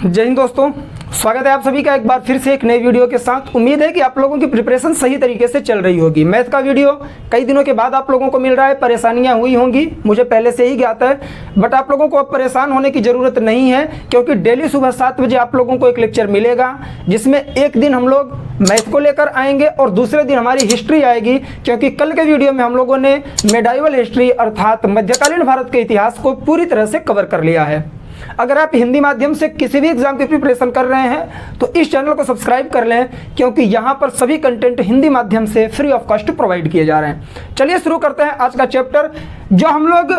जय हिंद दोस्तों, स्वागत है आप सभी का एक बार फिर से एक नई वीडियो के साथ। उम्मीद है कि आप लोगों की प्रिपरेशन सही तरीके से चल रही होगी। मैथ का वीडियो कई दिनों के बाद आप लोगों को मिल रहा है। परेशानियां हुई होंगी, मुझे पहले से ही ज्ञात है, बट आप लोगों को अब परेशान होने की ज़रूरत नहीं है, क्योंकि डेली सुबह 7 बजे आप लोगों को एक लेक्चर मिलेगा, जिसमें एक दिन हम लोग मैथ को लेकर आएंगे और दूसरे दिन हमारी हिस्ट्री आएगी। क्योंकि कल के वीडियो में हम लोगों ने मेडाइवल हिस्ट्री अर्थात मध्यकालीन भारत के इतिहास को पूरी तरह से कवर कर लिया है। अगर आप हिंदी माध्यम से किसी भी एग्जाम की प्रिपरेशन कर रहे हैं तो इस चैनल को सब्सक्राइब कर लें, क्योंकि यहाँ पर सभी कंटेंट हिंदी माध्यम से फ्री ऑफ कॉस्ट प्रोवाइड किए जा रहे हैं। चलिए शुरू करते हैं आज का चैप्टर। जो हम लोग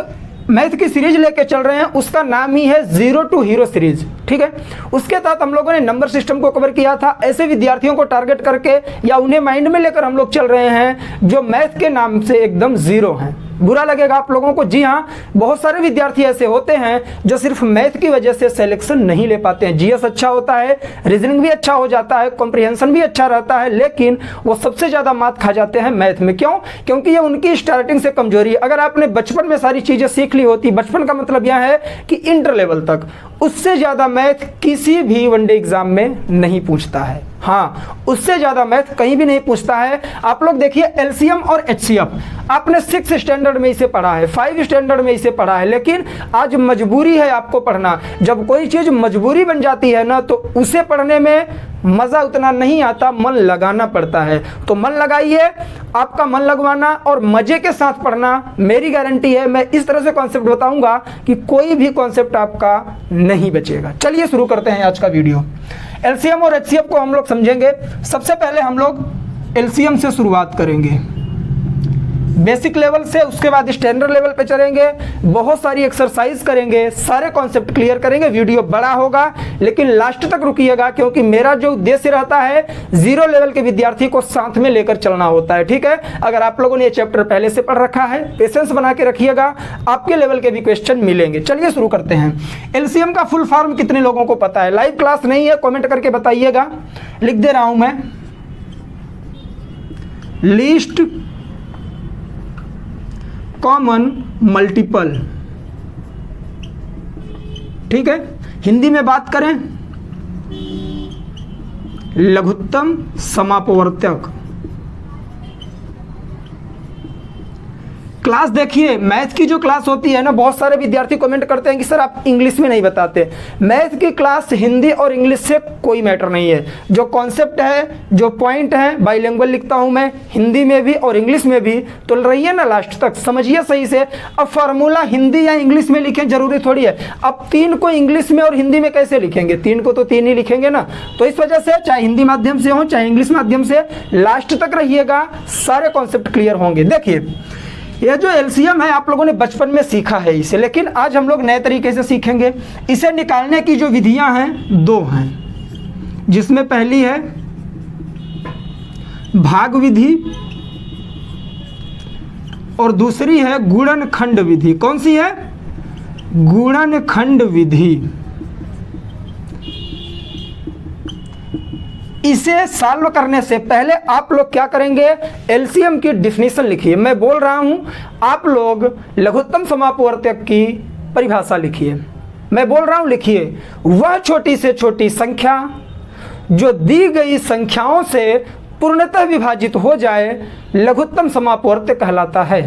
मैथ की सीरीज लेके चल रहे हैं उसका नाम ही है जीरो टू हीरो सीरीज, ठीक है। उसके तहत हम लोगों ने नंबर सिस्टम को कवर किया था। ऐसे विद्यार्थियों को टारगेट करके या उन्हें माइंड में लेकर हम लोग चल रहे हैं जो मैथ के नाम से एकदम जीरो हैं। बुरा लगेगा आप लोगों को, जी हाँ, बहुत सारे विद्यार्थी ऐसे होते हैं जो सिर्फ मैथ की वजह से सिलेक्शन नहीं ले पाते हैं। जीएस अच्छा होता है, रीजनिंग भी अच्छा हो जाता है, कॉम्प्रिहेंशन भी अच्छा रहता है, लेकिन वो सबसे ज़्यादा मात खा जाते हैं मैथ में। क्यों? क्योंकि ये उनकी स्टार्टिंग से कमजोरी है। अगर आपने बचपन में सारी चीज़ें सीख ली होती, बचपन का मतलब यह है कि इंटर लेवल तक, उससे ज़्यादा मैथ किसी भी वनडे एग्जाम में नहीं पूछता है। हाँ, उससे ज़्यादा मैथ कहीं भी नहीं पूछता है। आप लोग देखिए एलसीएम और एचसीएफ आपने 6 स्टैंडर्ड में इसे पढ़ा है, 5 स्टैंडर्ड में इसे पढ़ा है, लेकिन आज मजबूरी है आपको पढ़ना। जब कोई चीज़ मजबूरी बन जाती है ना, तो उसे पढ़ने में मज़ा उतना नहीं आता, मन लगाना पड़ता है। तो मन लगाइए, आपका मन लगवाना और मज़े के साथ पढ़ना मेरी गारंटी है। मैं इस तरह से कॉन्सेप्ट बताऊंगा कि कोई भी कॉन्सेप्ट आपका नहीं बचेगा। चलिए शुरू करते हैं आज का वीडियो। एलसीएम और एचसीएफ को हम लोग समझेंगे। सबसे पहले हम लोग एलसीएम से शुरुआत करेंगे, बेसिक लेवल से, उसके बाद स्टैंडर्ड लेवल पे चलेंगे, बहुत सारी एक्सरसाइज करेंगे, सारे कॉन्सेप्ट क्लियर करेंगे। वीडियो बड़ा होगा लेकिन लास्ट तक रुकिएगा, क्योंकि मेरा जो उद्देश्य रहता है जीरो लेवल के विद्यार्थी को साथ में लेकर चलना होता है, ठीक है। अगर आप लोगों ने ये चैप्टर पहले से पढ़ रखा है, पेशेंस बना के रखिएगा, आपके लेवल के भी क्वेश्चन मिलेंगे। चलिए शुरू करते हैं। एलसीएम का फुल फॉर्म कितने लोगों को पता है? लाइव क्लास नहीं है, कॉमेंट करके बताइएगा, लिख दे रहा हूं मैं। लीस्ट कॉमन मल्टीपल, ठीक है। हिंदी में बात करें, लघुत्तम समापवर्तक। क्लास देखिए, मैथ की जो क्लास होती है ना, बहुत सारे विद्यार्थी कमेंट करते हैं कि सर आप इंग्लिश में नहीं बताते। मैथ की क्लास हिंदी और इंग्लिश से कोई मैटर नहीं है। जो कॉन्सेप्ट है, जो पॉइंट है, बाइलिंगुअल लिखता हूं मैं, हिंदी में भी और इंग्लिश में भी, तो रहिए ना लास्ट तक, समझिए सही से। अब फार्मूला हिंदी या इंग्लिश में लिखें जरूरी थोड़ी है। अब 3 को इंग्लिश में और हिंदी में कैसे लिखेंगे? 3 को तो 3 ही लिखेंगे ना। तो इस वजह से चाहे हिंदी माध्यम से हो चाहे इंग्लिश माध्यम से, लास्ट तक रहिएगा, सारे कॉन्सेप्ट क्लियर होंगे। देखिए, यह जो एलसीएम है आप लोगों ने बचपन में सीखा है इसे, लेकिन आज हम लोग नए तरीके से सीखेंगे। इसे निकालने की जो विधियां हैं 2 हैं, जिसमें पहली है भाग विधि और दूसरी है गुणनखंड विधि। कौन सी है? गुणनखंड विधि। इसे सॉल्व करने से पहले आप लोग क्या करेंगे? एलसीएम की डिफिनीशन लिखिए। मैं बोल रहा हूं, आप लोग लघुत्तम समापवर्तक की परिभाषा लिखिए। मैं बोल रहा हूं, लिखिए। वह छोटी से छोटी संख्या जो दी गई संख्याओं से पूर्णतः विभाजित हो जाए, लघुत्तम समापवर्तक कहलाता है।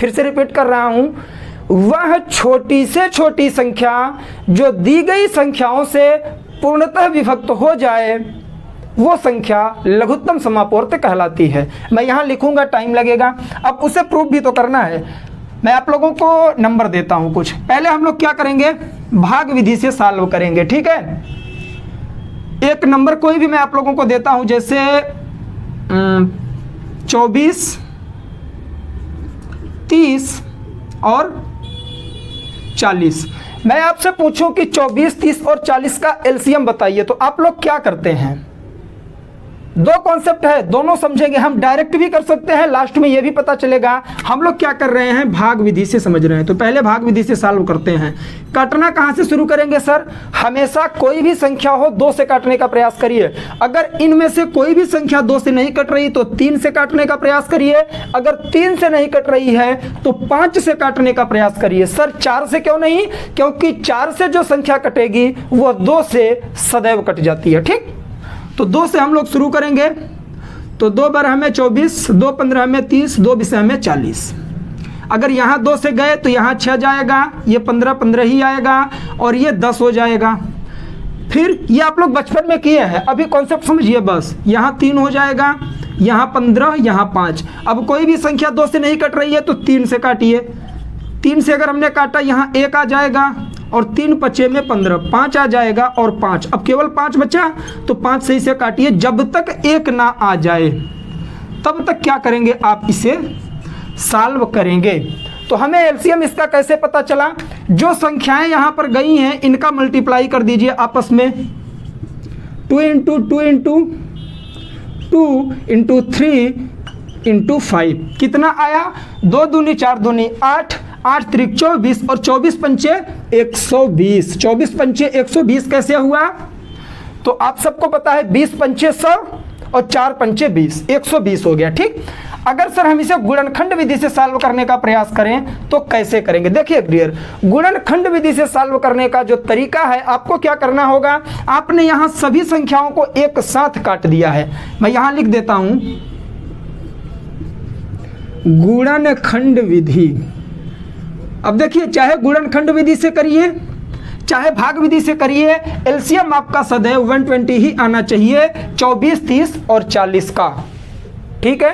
फिर से रिपीट कर रहा हूं, वह छोटी से छोटी संख्या जो दी गई संख्याओं से पूर्णतः विभक्त हो जाए, वो संख्या लघुत्तम समापवर्तक कहलाती है। मैं यहाँ लिखूंगा, टाइम लगेगा, अब उसे प्रूफ भी तो करना है। मैं आप लोगों को नंबर देता हूँ कुछ। पहले हम लोग क्या करेंगे? भाग विधि से सॉल्व करेंगे, ठीक है। एक नंबर कोई भी मैं आप लोगों को देता हूँ, जैसे 24, 30 और 40। मैं आपसे पूछूं कि 24, 30 और 40 का एलसीएम बताइए, तो आप लोग क्या करते हैं? दो कॉन्सेप्ट है, दोनों समझेंगे। हम डायरेक्ट भी कर सकते हैं, लास्ट में ये भी पता चलेगा हम लोग क्या कर रहे हैं, भाग विधि से समझ रहे हैं। तो पहले भाग विधि से सॉल्व करते हैं। काटना कहाँ से शुरू करेंगे सर? हमेशा कोई भी संख्या हो 2 से काटने का प्रयास करिए। अगर इनमें से कोई भी संख्या 2 से नहीं कट रही तो 3 से काटने का प्रयास करिए। अगर 3 से नहीं कट रही है तो 5 से काटने का प्रयास करिए। सर 4 से क्यों नहीं? क्योंकि 4 से जो संख्या कटेगी वह 2 से सदैव कट जाती है। ठीक, तो 2 से हम लोग शुरू करेंगे। तो 2 बार हमें 24, 2 15 हमें 30, 2 20 हमें 40। अगर यहाँ 2 से गए तो यहाँ 6 जाएगा, ये 15 15 ही आएगा और ये 10 हो जाएगा। फिर ये आप लोग बचपन में किए हैं, अभी कॉन्सेप्ट समझिए बस। यहाँ 3 हो जाएगा, यहाँ 15, यहाँ 5। अब कोई भी संख्या 2 से नहीं कट रही है तो 3 से काटिए। 3 से अगर हमने काटा यहाँ 1 आ जाएगा और 3 5 में 15, 5 आ जाएगा और 5। अब केवल 5 बचा तो 5 सही से काटिए। जब तक 1 ना आ जाए तब तक क्या करेंगे आप, इसे सॉल्व करेंगे। तो हमें एलसीएम इसका कैसे पता चला? जो संख्याएं यहाँ पर गई हैं इनका मल्टीप्लाई कर दीजिए आपस में। 2 इंटू 2 इंटू 2 इंटू 3 इंटू 5 कितना आया? 2 दूनी 4 दूनी 8, 8 त्रिक 24 और 24 पंचे 120। 24 पंचे 120 कैसे हुआ? तो आप सबको पता है 20 पंचे 100 और 4 पंचे 20, 120 हो गया। ठीक, अगर सर हम इसे गुणनखंड विधि से सॉल्व करने का प्रयास करें तो कैसे करेंगे? देखिए डियर, गुणनखंड विधि से सॉल्व करने का जो तरीका है, आपको क्या करना होगा, आपने यहाँ सभी संख्याओं को एक साथ काट दिया है। मैं यहाँ लिख देता हूँ गुणनखंड विधि। अब देखिए, चाहे गुणनखंड विधि से करिए चाहे भाग विधि से करिए, एलसीएम आपका सदैव 120 ही आना चाहिए, 24, 30 और 40 का। ठीक है,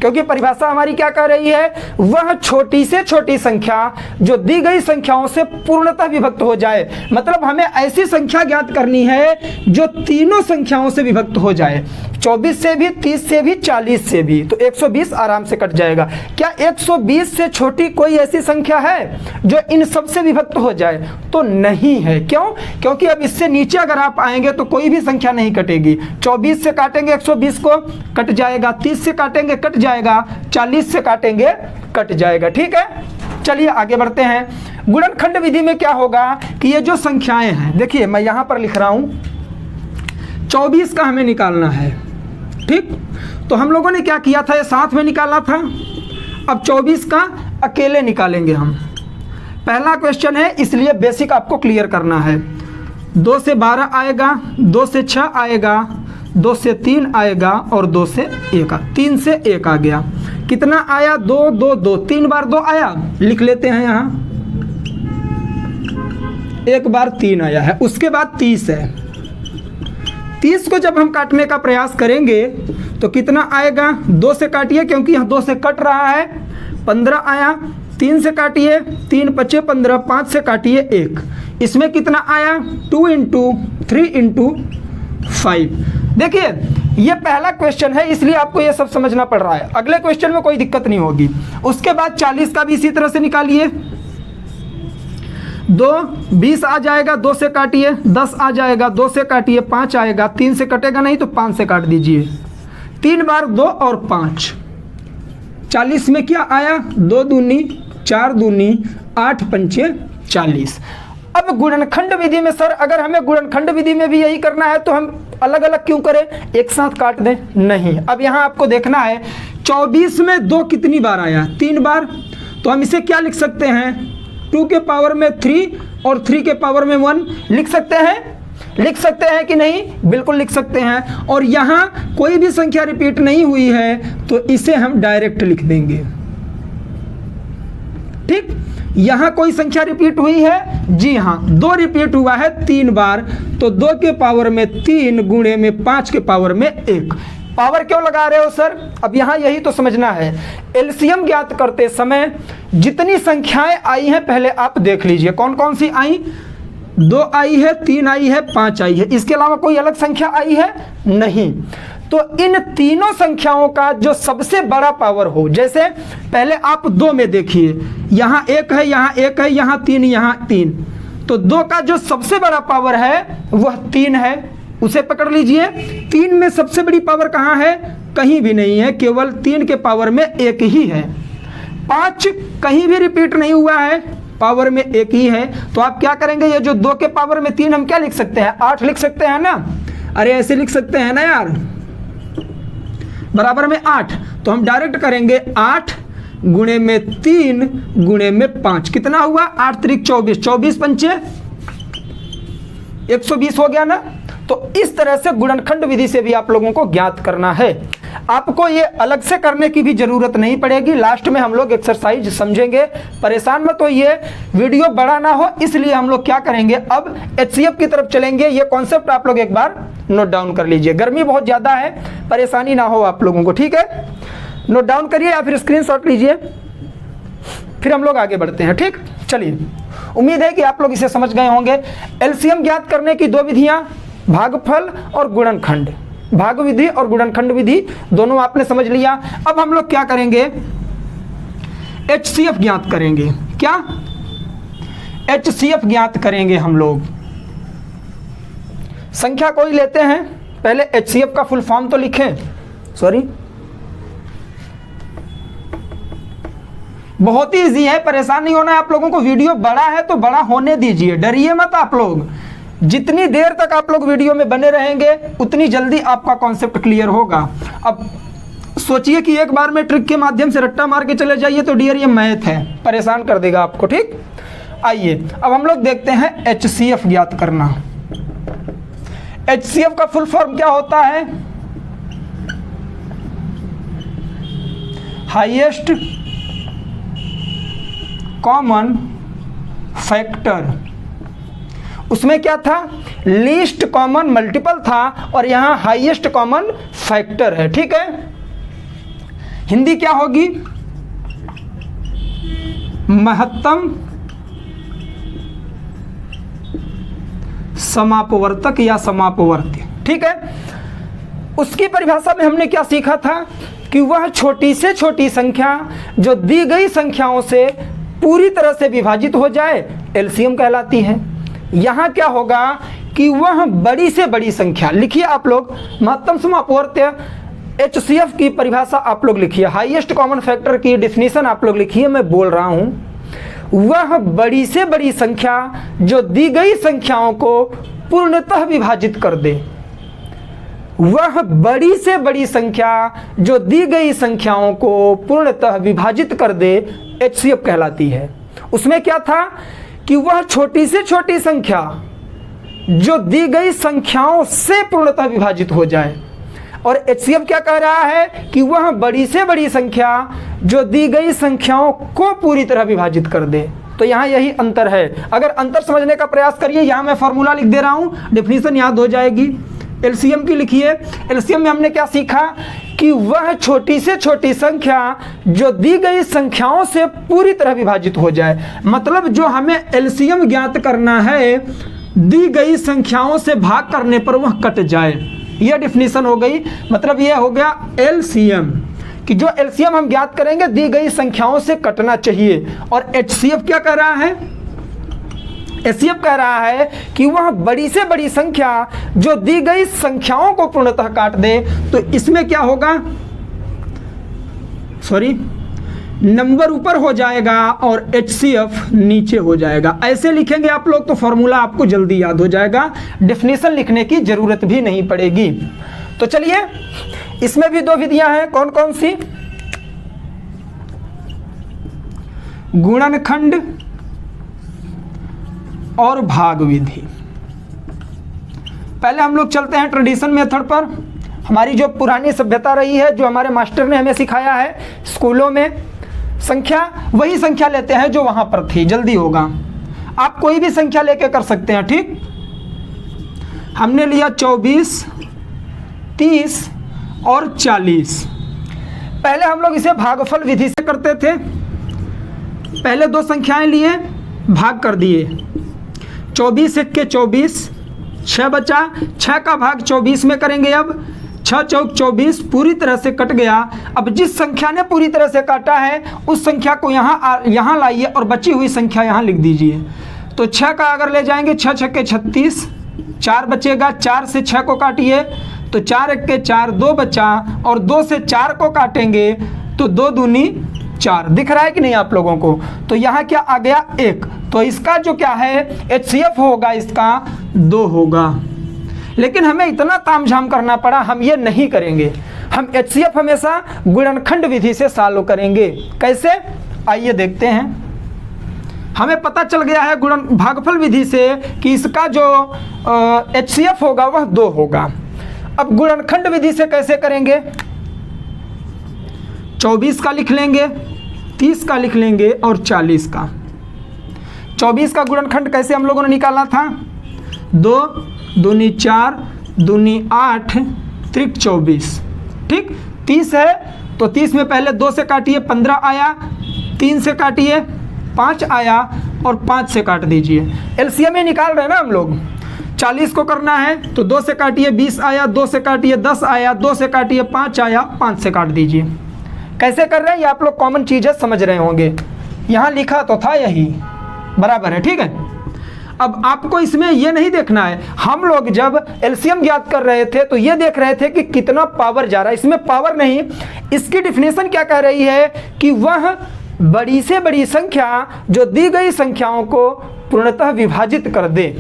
क्योंकि परिभाषा हमारी क्या कह रही है, वह छोटी से छोटी संख्या जो दी गई संख्याओं से पूर्णतः विभक्त हो जाए। मतलब हमें ऐसी संख्या ज्ञात करनी है जो तीनों संख्याओं से विभक्त हो जाए, 24 से भी, 30 से भी, 40 से भी। तो 120 आराम से कट जाएगा। क्या 120 से छोटी कोई ऐसी संख्या है जो इन सब से विभक्त हो जाए? तो नहीं है। क्यों? क्योंकि अब इससे नीचे अगर आप आएंगे तो कोई भी संख्या नहीं कटेगी। 24 से काटेंगे 120 को, कट जाएगा। 30 से काटेंगे, कट जाएगा। 40 से काटेंगे, कट जाएगा। ठीक है, चलिए आगे बढ़ते हैं। गुणनखंड विधि में क्या होगा कि ये जो संख्याएं हैं, देखिए मैं यहां पर लिख रहा हूं 24 का हमें निकालना है। ठीक, तो हम लोगों ने क्या किया था, ये साथ में निकाला था। अब 24 का अकेले निकालेंगे हम। पहला क्वेश्चन है, इसलिए बेसिक आपको क्लियर करना है। 2 से 12 आएगा, 2 से 6 आएगा, 2 से 3 आएगा और 2 से 1 3 से 1 आ गया। कितना आया? 2 2 2, 3 बार 2 आया, लिख लेते हैं यहाँ। 1 बार 3 आया है, उसके बाद 30 है। 30 को जब हम काटने का प्रयास करेंगे तो कितना आएगा? 2 से काटिए क्योंकि यहाँ 2 से कट रहा है, 15 आया। 3 से काटिए, 3 5 15, 5 से काटिए 1, इसमें कितना आया? 2 इंटू 3 इंटू 5। देखिए ये पहला क्वेश्चन है, इसलिए आपको ये सब समझना पड़ रहा है। अगले क्वेश्चन में कोई दिक्कत नहीं होगी। उसके बाद 40 का भी इसी तरह से निकालिए। 2 20 आ जाएगा, 2 से काटिए। 10 आ जाएगा, 2 से काटिए। 5 आएगा, 3 से कटेगा नहीं तो 5 से काट दीजिए। 3 बार 2 और 5, 40 में क्या आया? 2 दूनी 4 दूनी 8 पंचे 40। अब गुणनखंड विधि में सर अगर हमें गुणनखंड विधि में भी यही करना है तो हम अलग अलग क्यों करें, एक साथ काट दें? नहीं, अब यहाँ आपको देखना है 24 में 2 कितनी बार आया? 3 बार। तो हम इसे क्या लिख सकते हैं? 2 के पावर में 3 और 3 के पावर में 1 लिख सकते हैं। लिख सकते हैं कि नहीं? बिल्कुल लिख सकते हैं। और यहाँ कोई भी संख्या रिपीट नहीं हुई है तो इसे हम डायरेक्ट लिख देंगे। ठीक, यहां कोई संख्या रिपीट हुई है? जी हां, 2 रिपीट हुआ है 3 बार। तो 2 के पावर में 3 गुणे में 5 के पावर में 1। पावर क्यों लगा रहे हो सर? अब यहां यही तो समझना है। एलसीएम ज्ञात करते समय जितनी संख्याएं आई हैं पहले आप देख लीजिए कौन कौन सी आई। 2 आई है, 3 आई है, 5 आई है, इसके अलावा कोई अलग संख्या आई है? नहीं। तो इन तीनों संख्याओं का जो सबसे बड़ा पावर हो, जैसे पहले आप 2 में देखिए, यहाँ 1 है, यहाँ 1 है, यहाँ 3, यहाँ 3। तो 2 का जो सबसे बड़ा पावर है वह 3 है। उसे पकड़ लीजिए। 3 में सबसे बड़ी पावर कहाँ है? कहीं भी नहीं है, केवल 3 के पावर में 1 ही है। 5 कहीं भी रिपीट नहीं हुआ है, पावर में 1 ही है। तो आप क्या करेंगे, ये जो 2 के पावर में 3 हम क्या लिख सकते हैं? 8 लिख सकते हैं ना। अरे ऐसे लिख सकते हैं ना यार, बराबर में 8। तो हम डायरेक्ट करेंगे 8 गुणे में 3 गुणे में 5, कितना हुआ? 8 त्रिक 24, 24 पंचे 120 हो गया ना। तो इस तरह से गुणनखंड विधि से भी आप लोगों को ज्ञात करना है। आपको ये अलग से करने की भी जरूरत नहीं पड़ेगी, लास्ट में हम लोग एक्सरसाइज समझेंगे। परेशान मत होइए, वीडियो बड़ा ना हो, इसलिए हम लोग क्या करेंगे, अब HCF की तरफ चलेंगे। ये कॉन्सेप्ट आप लोग एक बार नोट डाउन कर लीजिए। गर्मी बहुत ज़्यादा है, परेशानी ना हो आप लोगों को, ठीक है? नोट डाउन करिए या फिर स्क्रीनशॉट लीजिए, फिर हम लोग आगे बढ़ते हैं। ठीक, चलिए, उम्मीद है कि आप लोग इसे समझ गए होंगे। एलसीएम ज्ञात करने की 2 विधियां, भागफल और गुणनखंड। भाग विधि और गुणनखंड विधि दोनों आपने समझ लिया। अब हम लोग क्या करेंगे, HCF ज्ञात करेंगे। क्या? HCF ज्ञात करेंगे हम लोग। संख्या कोई लेते हैं, पहले HCF का फुल फॉर्म तो लिखें। सॉरी, बहुत ही इजी है, परेशान नहीं होना है आप लोगों को। वीडियो बड़ा है तो बड़ा होने दीजिए, डरिए मत आप लोग। जितनी देर तक आप लोग वीडियो में बने रहेंगे उतनी जल्दी आपका कॉन्सेप्ट क्लियर होगा। अब सोचिए कि एक बार में ट्रिक के माध्यम से रट्टा मार के चले जाइए तो डियर ये मैथ है, परेशान कर देगा आपको। ठीक, आइए अब हम लोग देखते हैं HCF ज्ञात करना। HCF का फुल फॉर्म क्या होता है? Highest common factor. उसमें क्या था? लीस्ट कॉमन मल्टीपल था और यहां हाईएस्ट कॉमन फैक्टर है। ठीक है, हिंदी क्या होगी? महत्तम समापवर्तक या समापवर्ती। ठीक है, उसकी परिभाषा में हमने क्या सीखा था कि वह छोटी से छोटी संख्या जो दी गई संख्याओं से पूरी तरह से विभाजित हो जाए, एलसीएम कहलाती है। यहां क्या होगा कि वह बड़ी से बड़ी संख्या, लिखिए आप लोग, महत्तम समापवर्त्य HCF की परिभाषा आप लोग लिखिए, हाईएस्ट कॉमन फैक्टर की डेफिनेशन आप लोग लिखिए, मैं बोल रहा हूं। वह बड़ी से बड़ी संख्या जो दी गई संख्याओं को पूर्णतः विभाजित कर दे। वह बड़ी से बड़ी संख्या जो दी गई संख्याओं को पूर्णतः विभाजित कर दे, HCF कहलाती है। उसमें क्या था कि वह छोटी से छोटी संख्या जो दी गई संख्याओं से पूर्णतः विभाजित हो जाए, और HCF क्या कह रहा है कि वह बड़ी से बड़ी संख्या जो दी गई संख्याओं को पूरी तरह विभाजित कर दे। तो यहाँ यही अंतर है। अगर अंतर समझने का प्रयास करिए, यहाँ मैं फॉर्मूला लिख दे रहा हूँ, डेफिनेशन याद हो जाएगी। एलसीएम की लिखिए। एलसीएम में हमने क्या सीखा कि वह छोटी से छोटी संख्या जो दी गई संख्याओं से पूरी तरह विभाजित हो जाए। मतलब जो हमें एलसीएम ज्ञात करना है, दी गई संख्याओं से भाग करने पर वह कट जाए। यह डेफिनेशन हो गई। मतलब यह हो गया एलसीएम कि जो एलसीएम हम ज्ञात करेंगे दी गई संख्याओं से कटना चाहिए। और एचसीएफ क्या कह रहा है? एचसीएफ कह रहा है कि वह बड़ी से बड़ी संख्या जो दी गई संख्याओं को पूर्णतः काट दे। तो इसमें क्या होगा, सॉरी, नंबर ऊपर हो जाएगा और एचसीएफ नीचे हो जाएगा। ऐसे लिखेंगे आप लोग तो फॉर्मूला आपको जल्दी याद हो जाएगा, डेफिनेशन लिखने की जरूरत भी नहीं पड़ेगी। तो चलिए, इसमें भी दो विधियां हैं। कौन कौन सी? गुणनखंड और भाग विधि। पहले हम लोग चलते हैं ट्रेडिशन मेथड पर। हमारी जो पुरानी सभ्यता रही है, जो हमारे मास्टर ने हमें सिखाया है स्कूलों में, संख्या वही संख्या लेते हैं जो वहां पर थी। जल्दी होगा, आप कोई भी संख्या लेके कर सकते हैं। ठीक, हमने लिया 24, 30 और 40। पहले हम लोग इसे भागफल विधि से करते थे। पहले दो संख्याएं लिए, भाग कर दिए। 24 एक के 24, 6 बचा। 6 का भाग 24 में करेंगे। अब 6 चौक 24 पूरी तरह से कट गया। अब जिस संख्या ने पूरी तरह से काटा है उस संख्या को यहाँ लाइए और बची हुई संख्या यहाँ लिख दीजिए। तो 6 का अगर ले जाएंगे, 6 छक्के 36, 4 बचेगा, 4 से 6 को काटिए तो 4 एक के 4, 2 बचा, और 2 से 4 को काटेंगे तो 2 दूनी 4। दिख रहा है कि नहीं आप लोगों को? तो यहाँ क्या आ गया 1, तो इसका जो क्या है HCF होगा इसका 2 होगा। लेकिन हमें इतना तामझाम करना पड़ा, हम ये नहीं करेंगे। हम HCF हमेशा गुणनखंड विधि से सॉल्व करेंगे। कैसे, आइए देखते हैं। हमें पता चल गया है गुणन भागफल विधि से कि इसका जो HCF होगा वह 2 होगा। अब गुणनखंड विधि से कैसे करेंगे? 24 का लिख लेंगे, 30 का लिख लेंगे और 40 का। 24 का गुणनखंड कैसे हम लोगों ने निकाला था? 2 दूनी 4, दूनी 8, त्रिक 24। ठीक, 30 है तो 30 में पहले 2 से काटिए 15 आया, 3 से काटिए 5 आया और 5 से काट दीजिए। एलसीएम ही निकाल रहे हैं ना हम लोग। 40 को करना है तो 2 से काटिए 20 आया, 2 से काटिए 10 आया, 2 से काटिए 5 आया, 5 से काट दीजिए। कैसे कर रहे हैं ये आप लोग कॉमन चीज़ें समझ रहे होंगे। यहाँ लिखा तो था यही, बराबर है, ठीक है। अब आपको इसमें ये नहीं देखना है, हम लोग जब एलसीएम ज्ञात कर रहे थे तो ये देख रहे थे कि कितना पावर जा रहा है। इसमें पावर नहीं, इसकी डिफिनेशन क्या कह रही है कि वह बड़ी से बड़ी संख्या जो दी गई संख्याओं को पूर्णतः विभाजित कर दे,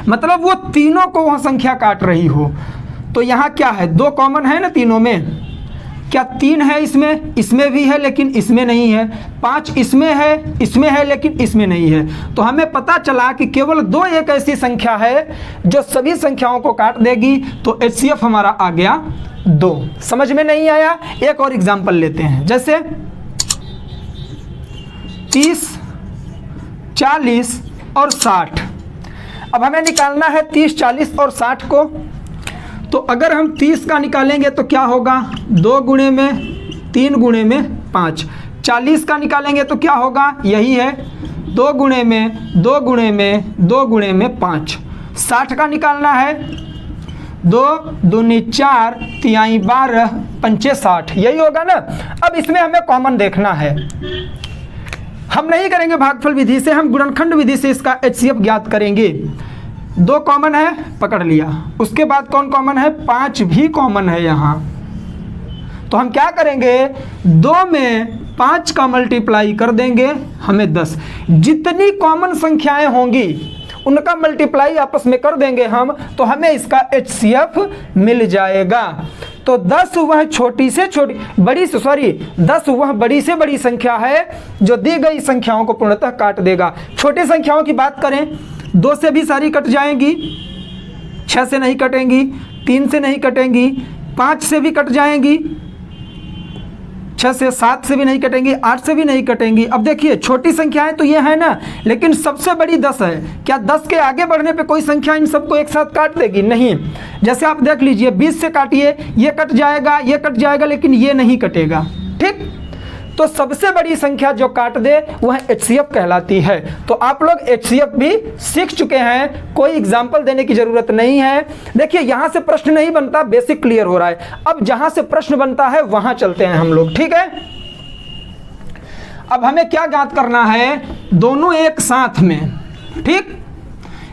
मतलब वो तीनों को वह संख्या काट रही हो। तो यहाँ क्या है, 2 कॉमन है ना तीनों में, क्या 3 है इसमें? इसमें भी है लेकिन इसमें नहीं है। 5 इसमें है लेकिन इसमें नहीं है। तो हमें पता चला कि केवल 2 एक ऐसी संख्या है जो सभी संख्याओं को काट देगी, तो HCF हमारा आ गया 2। समझ में नहीं आया? एक और एग्जाम्पल लेते हैं, जैसे 30, 40 और 60। अब हमें निकालना है 30, 40 और 60 को। तो अगर हम 30 का निकालेंगे तो क्या होगा, 2 गुणे में 3 गुणे में 5। 40 का निकालेंगे तो क्या होगा, यही है 2 गुणे में 2 गुणे में 2 गुणे में 5। 60 का निकालना है 2 दूनी 4, 3 12, 5 60, यही होगा ना। अब इसमें हमें कॉमन देखना है, हम नहीं करेंगे भागफल विधि से, हम गुणनखंड विधि से इसका HCF ज्ञात करेंगे। 2 कॉमन है, पकड़ लिया। उसके बाद कौन कॉमन है? 5 भी कॉमन है यहाँ। तो हम क्या करेंगे, 2 में 5 का मल्टीप्लाई कर देंगे, हमें 10। जितनी कॉमन संख्याएं होंगी उनका मल्टीप्लाई आपस में कर देंगे हम, तो हमें इसका HCF मिल जाएगा। तो 10 वह छोटी से छोटी बड़ी 10 वह बड़ी से बड़ी संख्या है जो दी गई संख्याओं को पूर्णतः काट देगा। छोटी संख्याओं की बात करें, 2 से भी सारी कट जाएंगी, 6 से नहीं कटेंगी, 3 से नहीं कटेंगी, 5 से भी कट जाएंगी, 6 से 7 से भी नहीं कटेंगी, 8 से भी नहीं कटेंगी। अब देखिए छोटी संख्याएं तो ये है ना, लेकिन सबसे बड़ी 10 है। क्या 10 के आगे बढ़ने पे कोई संख्या इन सबको एक साथ काट देगी? नहीं। जैसे आप देख लीजिए 20 से काटिए, ये कट जाएगा, ये कट जाएगा, लेकिन ये नहीं कटेगा। ठीक, तो सबसे बड़ी संख्या जो काट दे वह HCF कहलाती है। तो आप लोग HCF भी सीख चुके हैं, कोई एग्जाम्पल देने की जरूरत नहीं है। देखिए यहां से प्रश्न नहीं बनता, बेसिक क्लियर हो रहा है। अब जहां से प्रश्न बनता है वहां चलते हैं हम लोग, ठीक है। अब हमें क्या ज्ञात करना है, दोनों एक साथ में, ठीक,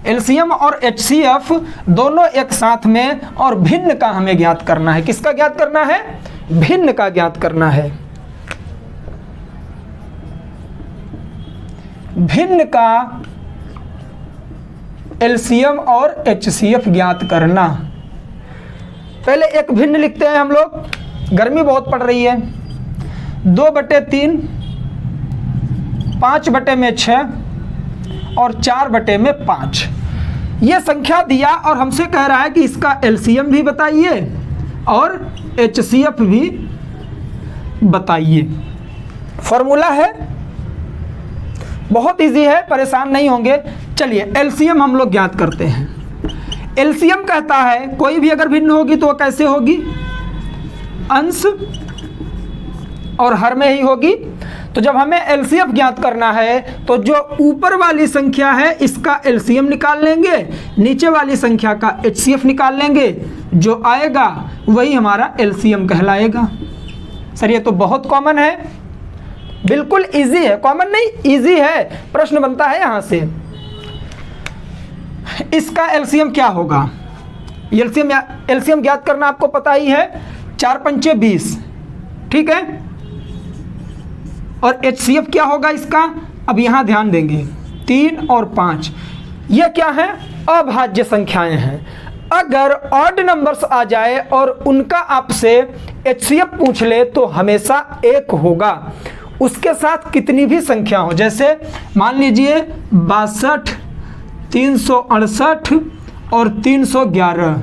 LCM और HCF दोनों एक साथ में, और भिन्न का हमें ज्ञात करना है। किसका ज्ञात करना है? भिन्न का ज्ञात करना है। भिन्न का LCM और HCF ज्ञात करना। पहले एक भिन्न लिखते हैं हम लोग, गर्मी बहुत पड़ रही है। 2/3, 5/6 और 4/5। ये संख्या दिया और हमसे कह रहा है कि इसका LCM भी बताइए और HCF भी बताइए। फॉर्मूला है, बहुत इजी है, परेशान नहीं होंगे। चलिए LCM हम लोग ज्ञात करते हैं। LCM कहता है कोई भी अगर भिन्न होगी तो वो कैसे होगी, अंश और हर में ही होगी। तो जब हमें LCF ज्ञात करना है तो जो ऊपर वाली संख्या है इसका LCM निकाल लेंगे, नीचे वाली संख्या का HCF निकाल लेंगे, जो आएगा वही हमारा LCM कहलाएगा। सर ये तो बहुत कॉमन है, बिल्कुल इजी है, कॉमन नहीं इजी है, प्रश्न बनता है यहां से। इसका एलसीएम क्या होगा? एलसीएम ज्ञात करना आपको पता ही है, 4 पंचे 20, ठीक है। और एचसीएफ क्या होगा इसका? अब यहां ध्यान देंगे, 3 और 5 ये क्या है? अभाज्य संख्याएं हैं। अगर ऑड नंबर्स आ जाए और उनका आपसे एचसीएफ पूछ ले तो हमेशा 1 होगा, उसके साथ कितनी भी संख्या हो, जैसे मान लीजिए 62, 368 और 311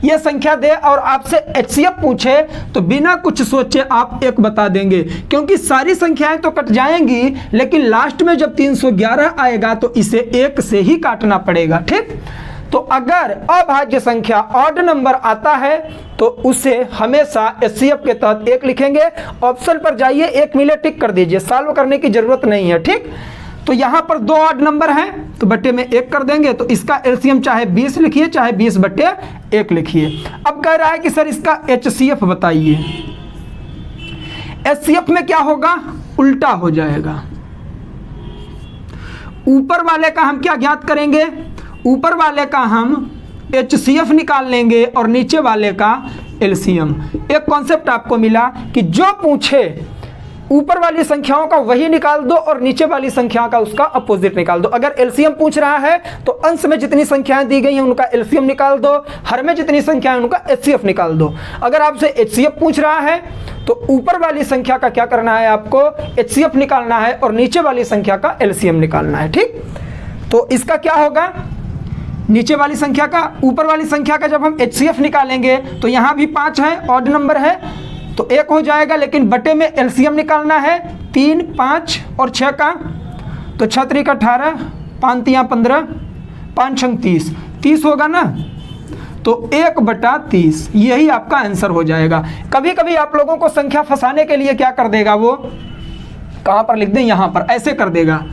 ये संख्या दे और आपसे एचसीएफ पूछे तो बिना कुछ सोचे आप 1 बता देंगे, क्योंकि सारी संख्याएं तो कट जाएंगी, लेकिन लास्ट में जब 311 आएगा तो इसे 1 से ही काटना पड़ेगा, ठीक। तो अगर अभाज्य संख्या ऑड नंबर आता है तो उसे हमेशा एचसीएफ के तहत 1 लिखेंगे। ऑप्शन पर जाइए, 1 मिले टिक कर दीजिए, सॉल्व करने की जरूरत नहीं है, ठीक। तो यहां पर 2 ऑड नंबर हैं तो बट्टे में 1 कर देंगे, तो इसका एलसीएम चाहे 20 लिखिए चाहे 20/1 लिखिए। अब कह रहा है कि सर इसका एचसीएफ बताइए। एचसीएफ में क्या होगा? उल्टा हो जाएगा। ऊपर वाले का हम क्या ज्ञात करेंगे? ऊपर वाले का हम एचसीएफ निकाल लेंगे और नीचे वाले का एलसीएम। एक कॉन्सेप्ट आपको मिला कि जो पूछे ऊपर वाली संख्याओं का वही निकाल दो और नीचे वाली संख्या का उसका अपोजिट निकाल दो। अगर एलसीएम पूछ रहा है तो अंश में जितनी संख्याएं दी गई हैं उनका एलसीएम निकाल दो, हर में जितनी संख्याएं उनका एचसीएफ निकाल दो। अगर आपसे एचसीएफ पूछ रहा है तो ऊपर वाली संख्या का क्या करना है? आपको एचसीएफ निकालना है और नीचे वाली संख्या का एलसीएम निकालना है, ठीक। तो इसका क्या होगा? नीचे वाली संख्या का ऊपर वाली संख्या का जब हम एचसीएफ निकालेंगे तो यहां भी 5 है, ऑड नंबर है तो 1 हो जाएगा, लेकिन बटे में एलसीएम निकालना है 3, 5 और 6 का, तो 6 3 18, 5 3 15, 5 6 30, 30 होगा ना, तो 1/30 यही आपका आंसर हो जाएगा। कभी कभी आप लोगों को संख्या फंसाने के लिए क्या कर देगा, वो कहां पर लिख दें, यहां पर ऐसे कर देगा,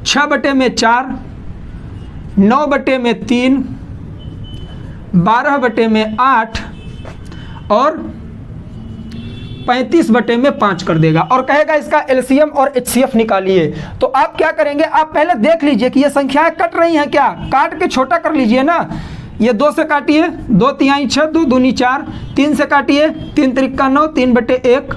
6/4, 9/3, 12/8 और 35/5 कर देगा और कहेगा इसका एलसीएम और एचसीएफ निकालिए। तो आप क्या करेंगे? आप पहले देख लीजिए कि ये संख्याएं कट रही हैं क्या, काट के छोटा कर लीजिए ना। ये 2 से काटिए, 2 तिहाई 6, 2 दूनी 4, 3 से काटिए, 3 त्रिका 9, 3/1,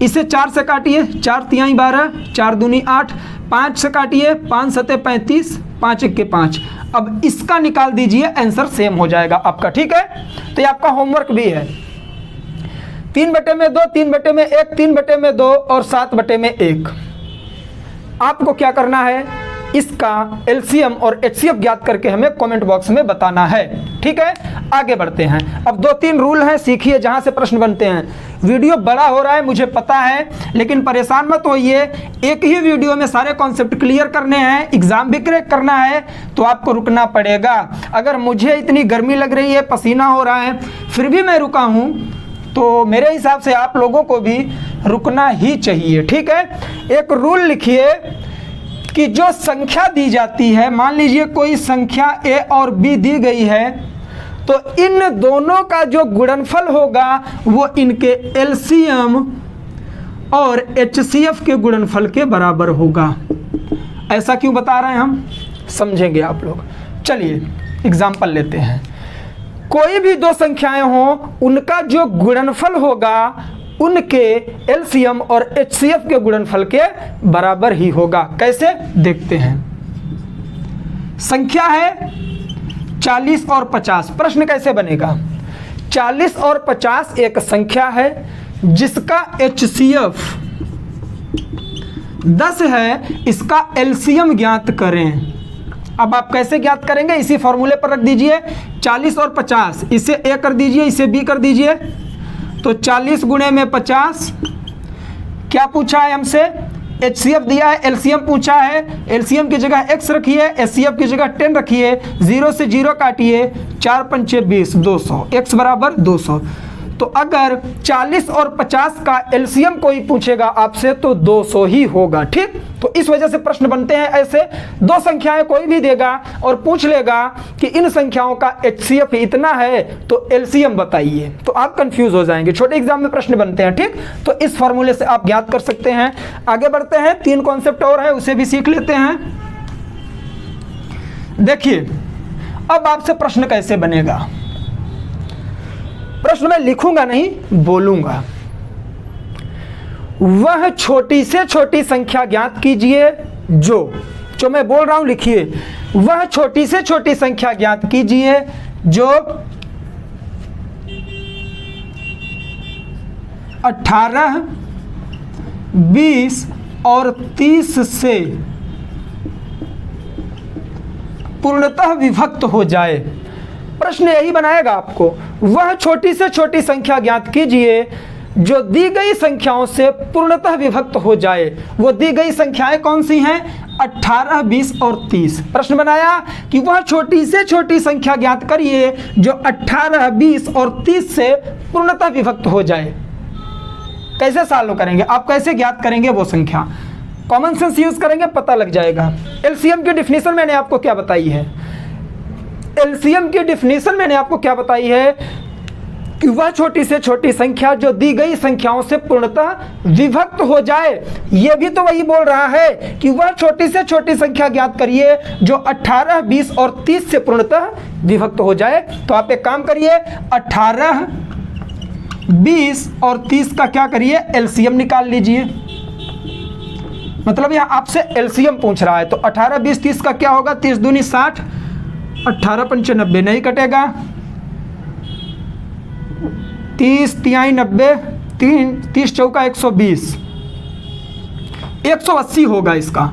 इसे 4 से काटिए, 4 तिहाई 12, 4 दूनी 8, 5 से काटिए, 5 7 35, 5 1 5। अब इसका निकाल दीजिए, आंसर सेम हो जाएगा आपका, ठीक है। तो ये आपका होमवर्क भी है, 3/2, 3/1, 3/2 और 7/1। आपको क्या करना है? इसका एलसीएम और एचसीएफ ज्ञात करके हमें कमेंट बॉक्स में बताना है, ठीक है। आगे बढ़ते हैं। अब 2-3 रूल हैं, सीखिए, जहां से प्रश्न बनते हैं। वीडियो बड़ा हो रहा है मुझे पता है, लेकिन परेशान मत होइए, एक ही वीडियो में सारे कॉन्सेप्ट क्लियर करने हैं, एग्जाम भी क्रैक करना है तो आपको रुकना पड़ेगा। अगर मुझे इतनी गर्मी लग रही है, पसीना हो रहा है, फिर भी मैं रुका हूं, तो मेरे हिसाब से आप लोगों को भी रुकना ही चाहिए, ठीक है। एक रूल लिखिए कि जो संख्या दी जाती है, मान लीजिए कोई संख्या ए और बी दी गई है, तो इन दोनों का जो गुणनफल होगा वो इनके एलसीएम और एचसीएफ के गुणनफल के बराबर होगा। ऐसा क्यों बता रहे हैं हम, समझेंगे आप लोग। चलिए एग्जाम्पल लेते हैं। कोई भी 2 संख्याएं हों, उनका जो गुणनफल होगा उनके एलसीएम और एचसीएफ के गुणनफल के बराबर ही होगा। कैसे, देखते हैं। संख्या है 40 और 50। प्रश्न कैसे बनेगा? 40 और 50 एक संख्या है जिसका एचसीएफ 10 है, इसका एलसीएम ज्ञात करें। अब आप कैसे ज्ञात करेंगे? इसी फॉर्मूले पर रख दीजिए, 40 और 50, इसे ए कर दीजिए, इसे बी कर दीजिए, तो 40 गुणे में 50। क्या पूछा है हमसे? एचसीएफ दिया है, एलसीएम पूछा है, एलसीएम की जगह x रखिए, एचसीएफ की जगह 10 रखिए, 0 से 0 काटिए, 4 पंचे 20, 200, x बराबर 200। तो अगर 40 और 50 का एलसीएम कोई पूछेगा आपसे तो 200 ही होगा, ठीक। तो इस वजह से प्रश्न बनते हैं ऐसे। 2 संख्याएं कोई भी देगा और पूछ लेगा कि इन संख्याओं का एचसीएफ इतना है तो एलसीएम बताइए, तो आप कंफ्यूज हो जाएंगे। छोटे एग्जाम में प्रश्न बनते हैं, ठीक। तो इस फॉर्मूले से आप ज्ञात कर सकते हैं। आगे बढ़ते हैं, 3 कॉन्सेप्ट और है, उसे भी सीख लेते हैं। देखिए, अब आपसे प्रश्न कैसे बनेगा? प्रश्न मैं लिखूंगा नहीं, बोलूंगा। वह छोटी से छोटी संख्या ज्ञात कीजिए जो मैं बोल रहा हूं लिखिए। वह छोटी से छोटी संख्या ज्ञात कीजिए जो 18, 20 और 30 से पूर्णतः विभक्त हो जाए। प्रश्न यही बनाएगा आपको। वह छोटी से छोटी संख्या ज्ञात कीजिए जो दी गई संख्याओं से पूर्णतः विभक्त हो जाए। वो दी गई संख्याएं कौन सी हैं? 18, 20 और 30। प्रश्न बनाया कि वह छोटी से छोटी संख्या ज्ञात करिए जो 18, 20 और 30 से पूर्णतः विभक्त हो जाए। कैसे सॉल्व करेंगे? आप कैसे ज्ञात करेंगे वो संख्या? कॉमन सेंस यूज करेंगे, पता लग जाएगा। एलसीएम की डिफिनीशन मैंने आपको क्या बताई है? एलसीएम की डिफिनीशन मैंने आपको क्या बताई है कि वह छोटी से छोटी संख्या जो दी गई संख्याओं से पूर्णतः विभक्त हो जाए। यह भी तो वही बोल रहा है कि वह छोटी से छोटी संख्या ज्ञात करिए जो 18, 20 और 30 से पूर्णतः विभक्त हो जाए। तो आप एक काम करिए, 18, 20 और 30 का क्या करिए? एलसीएम निकाल लीजिए। मतलब यहां आपसे एलसीएम पूछ रहा है, तो 18, 20, 30 का क्या होगा? 30 दूनी 60, 18 पंचे 90, नहीं कटेगा। 30 तिहाई 90, 30 चौका 120, 180 होगा इसका,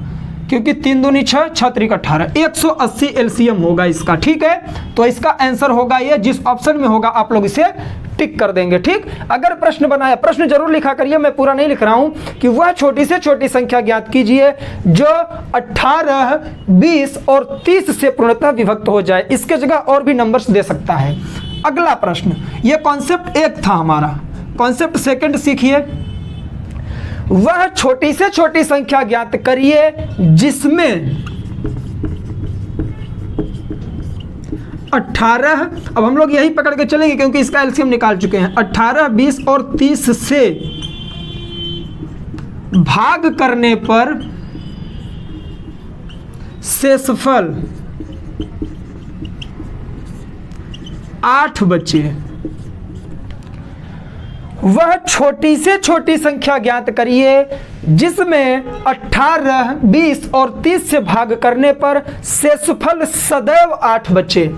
क्योंकि 3 दूनी 6, 6 त्रिक 18, 180 एलसीएम होगा इसका। ठीक है, तो इसका आंसर होगा ये। जिस ऑप्शन में होगा आप लोग इसे टिक कर देंगे। ठीक, अगर प्रश्न बनाया, प्रश्न जरूर लिखा करिए, मैं पूरा नहीं लिख रहा हूं, कि वह छोटी से छोटी संख्या ज्ञात कीजिए जो 18, 20 और 30 से पूर्णतः विभक्त हो जाए। इसके जगह और भी नंबर्स दे सकता है। अगला प्रश्न, यह कॉन्सेप्ट 1 था हमारा। कॉन्सेप्ट 2 सीखिए। वह छोटी से छोटी संख्या ज्ञात करिए जिसमें 18, अब हम लोग यही पकड़ के चलेंगे क्योंकि इसका एलसीएम निकाल चुके हैं। 18, 20 और 30 से भाग करने पर शेषफल 8 बचे। वह छोटी से छोटी संख्या ज्ञात करिए जिसमें 18, 20 और 30 से भाग करने पर शेषफल सदैव 8 बचे।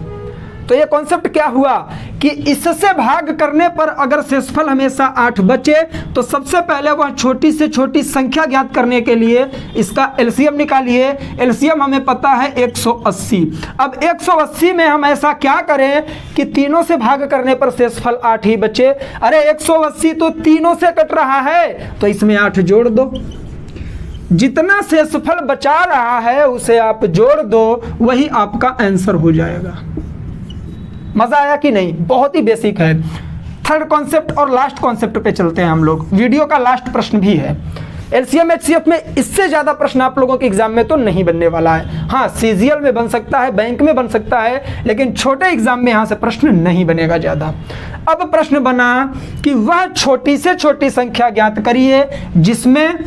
तो ये कॉन्सेप्ट क्या हुआ कि इससे भाग करने पर अगर शेषफल हमेशा 8 बचे तो सबसे पहले वह छोटी से छोटी संख्या ज्ञात करने के लिए इसका एलसीएम निकालिए। एलसीएम हमें पता है 180। अब 180 में हम ऐसा क्या करें कि तीनों से भाग करने पर शेषफल 8 ही बचे। अरे 180 तो तीनों से कट रहा है, तो इसमें 8 जोड़ दो। जितना शेषफल बचा रहा है उसे आप जोड़ दो, वही आपका आंसर हो जाएगा। मजा आया कि नहीं? बहुत ही बेसिक है। थर्ड कॉन्सेप्ट और लास्ट कॉन्सेप्ट पे चलते हैं हम लोग। वीडियो का लास्ट प्रश्न भी है। एलसीएम एचसीएफ में इससे ज्यादा प्रश्न आप लोगों के एग्जाम में तो नहीं बनने वाला है। हाँ, सीजीएल में बन सकता है, बैंक में बन सकता है, लेकिन छोटे एग्जाम में यहां से प्रश्न नहीं बनेगा ज्यादा। अब प्रश्न बना कि वह छोटी से छोटी संख्या ज्ञात करिए जिसमें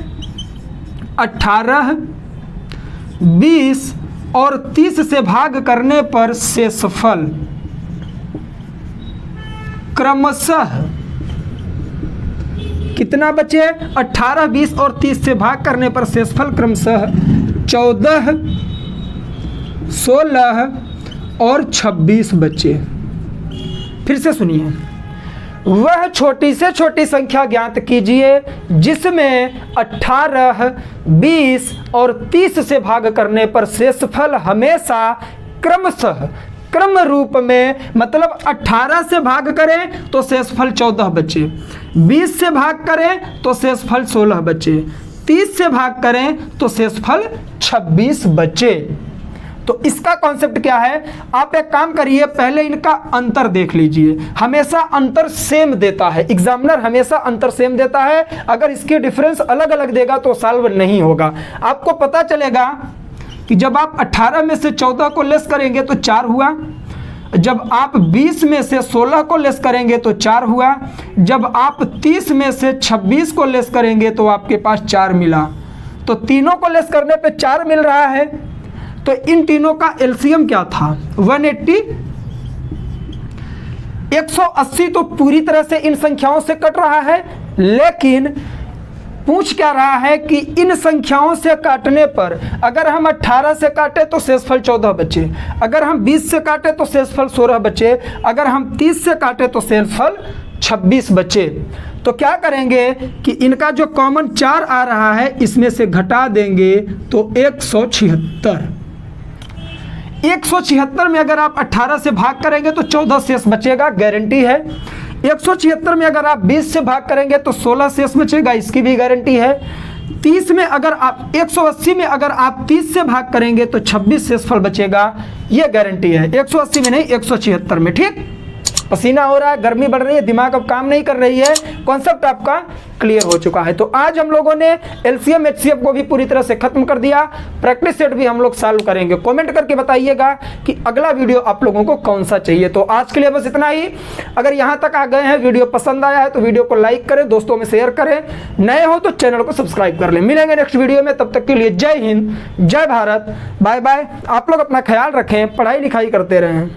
18, 20 और 30 से भाग करने पर शेषफल क्रमशः कितना बचे? 18, 20 और 30 से भाग करने पर शेषफल क्रमशः 14, 16 और 26 बचे। फिर से सुनिए। वह छोटी से छोटी संख्या ज्ञात कीजिए जिसमें 18, 20 और 30 से भाग करने पर शेषफल हमेशा क्रमशः, क्रम रूप में, मतलब 18 से भाग करें तो शेषफल 14 बचे, 20 से भाग करें तो शेषफल 16 बचे, 30 से भाग करें तो शेषफल 26 बचे। तो इसका कॉन्सेप्ट क्या है? आप एक काम करिए, पहले इनका अंतर देख लीजिए। हमेशा अंतर सेम देता है, एग्जामिनर हमेशा अंतर सेम देता है। अगर इसके डिफरेंस अलग अलग देगा तो सॉल्व नहीं होगा। आपको पता चलेगा कि जब आप 18 में से 14 को लेस करेंगे तो 4 हुआ, जब आप 20 में से 16 को लेस करेंगे तो 4 हुआ, जब आप 30 में से 26 को लेस करेंगे तो आपके पास 4 मिला। तो तीनों को लेस करने पे 4 मिल रहा है, तो इन तीनों का एलसीएम क्या था 180। 180 तो पूरी तरह से इन संख्याओं से कट रहा है, लेकिन पूछ क्या रहा है कि इन संख्याओं से काटने पर अगर हम 18 से काटे तो शेषफल 14 बचे, अगर हम 20 से काटे तो शेषफल 16 बचे, अगर हम 30 से काटे तो शेषफल 26 बचे। तो क्या करेंगे कि इनका जो कॉमन 4 आ रहा है इसमें से घटा देंगे तो 176। 176 में अगर आप 18 से भाग करेंगे तो 14 शेष बचेगा, गारंटी है। 176 में अगर आप 20 से भाग करेंगे तो 16 शेष बचेगा, इसकी भी गारंटी है। 30 में अगर आप 180 में अगर आप 30 से भाग करेंगे तो 26 शेषफल बचेगा, ये गारंटी है। 180 में नहीं, 176 में। ठीक, पसीना हो रहा है, गर्मी बढ़ रही है, दिमाग अब काम नहीं कर रही है, कॉन्सेप्ट आपका क्लियर हो चुका है। तो आज हम लोगों ने एलसीएम एचसीएफ को भी पूरी तरह से खत्म कर दिया, प्रैक्टिस सेट भी हम लोग सॉल्व करेंगे। कमेंट करके बताइएगा कि अगला वीडियो आप लोगों को कौन सा चाहिए। तो आज के लिए बस इतना ही। अगर यहाँ तक आ गए हैं, वीडियो पसंद आया है तो वीडियो को लाइक करें, दोस्तों में शेयर करें, नए हो तो चैनल को सब्सक्राइब कर लें। मिलेंगे नेक्स्ट वीडियो में, तब तक के लिए जय हिंद, जय भारत, बाय बाय। आप लोग अपना ख्याल रखें, पढ़ाई लिखाई करते रहें।